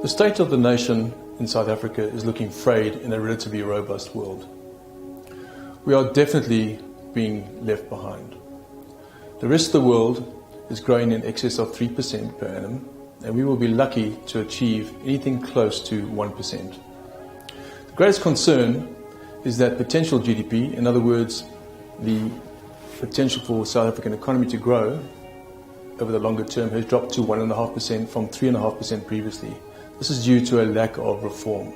The state of the nation in South Africa is looking frayed in a relatively robust world. We are definitely being left behind. The rest of the world is growing in excess of 3% per annum, and we will be lucky to achieve anything close to 1%. The greatest concern is that potential GDP, in other words, the potential for South African economy to grow over the longer term, has dropped to 1.5% from 3.5% previously. This is due to a lack of reform.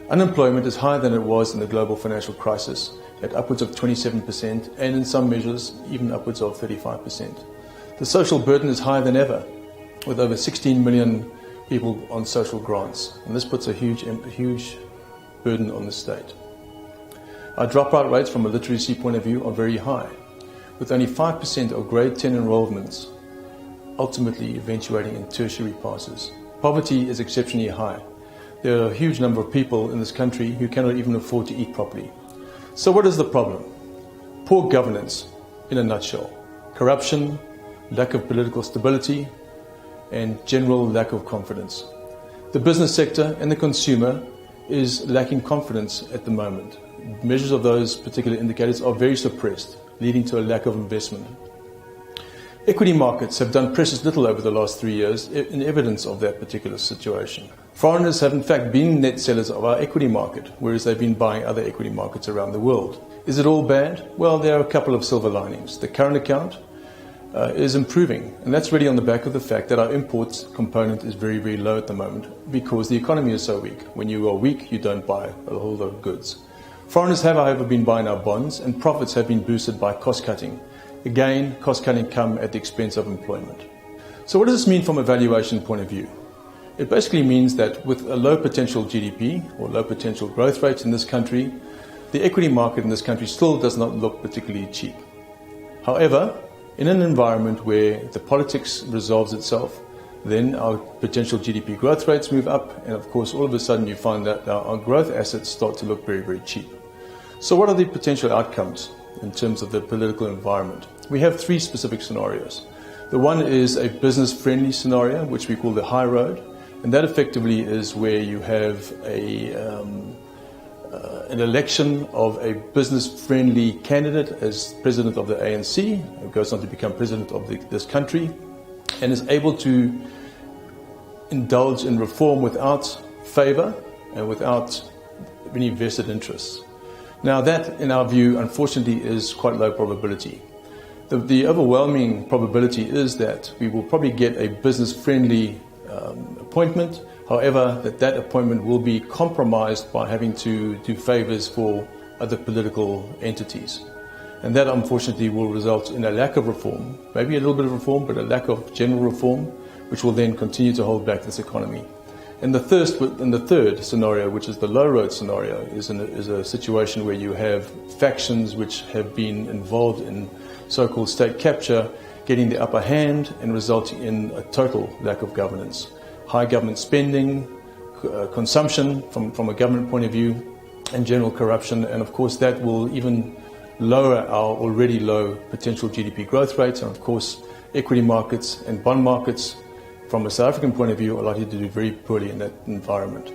Unemployment is higher than it was in the global financial crisis, at upwards of 27%, and in some measures even upwards of 35%. The social burden is higher than ever, with over 16 million people on social grants, and this puts a huge burden on the state. Our dropout rates from a literacy point of view are very high, with only 5% of grade 10 enrollments ultimately eventuating in tertiary passes. Poverty is exceptionally high. There are a huge number of people in this country who cannot even afford to eat properly. So what is the problem? Poor governance, in a nutshell. Corruption, lack of political stability, and general lack of confidence. The business sector and the consumer is lacking confidence at the moment. Measures of those particular indicators are very suppressed, leading to a lack of investment. Equity markets have done precious little over the last 3 years in evidence of that particular situation. Foreigners have in fact been net sellers of our equity market, whereas they've been buying other equity markets around the world. Is it all bad? Well, there are a couple of silver linings. The current account is improving, and that's really on the back of the fact that our imports component is very, very low at the moment because the economy is so weak. When you are weak, you don't buy a whole lot of goods. Foreigners have, however, been buying our bonds, and profits have been boosted by cost-cutting. Again, cost-cutting come at the expense of employment. So what does this mean from a valuation point of view? It basically means that with a low potential GDP or low potential growth rates in this country, the equity market in this country still does not look particularly cheap. However, in an environment where the politics resolves itself, then our potential GDP growth rates move up, and of course all of a sudden you find that our growth assets start to look very, very cheap. So what are the potential outcomes in terms of the political environment? We have three specific scenarios. The one is a business-friendly scenario, which we call the high road, and that effectively is where you have an election of a business-friendly candidate as president of the ANC, who goes on to become president of this country, and is able to indulge in reform without favor and without any vested interests. Now that, in our view, unfortunately is quite low probability. The overwhelming probability is that we will probably get a business-friendly appointment, however, that appointment will be compromised by having to do favors for other political entities. And that, unfortunately, will result in a lack of reform, maybe a little bit of reform, but a lack of general reform, which will then continue to hold back this economy. And the third scenario, which is the low road scenario, is a situation where you have factions which have been involved in so-called state capture, getting the upper hand and resulting in a total lack of governance. High government spending, consumption from a government point of view, and general corruption. And of course that will even lower our already low potential GDP growth rates. And of course equity markets and bond markets from a South African point of view are likely to do very poorly in that environment.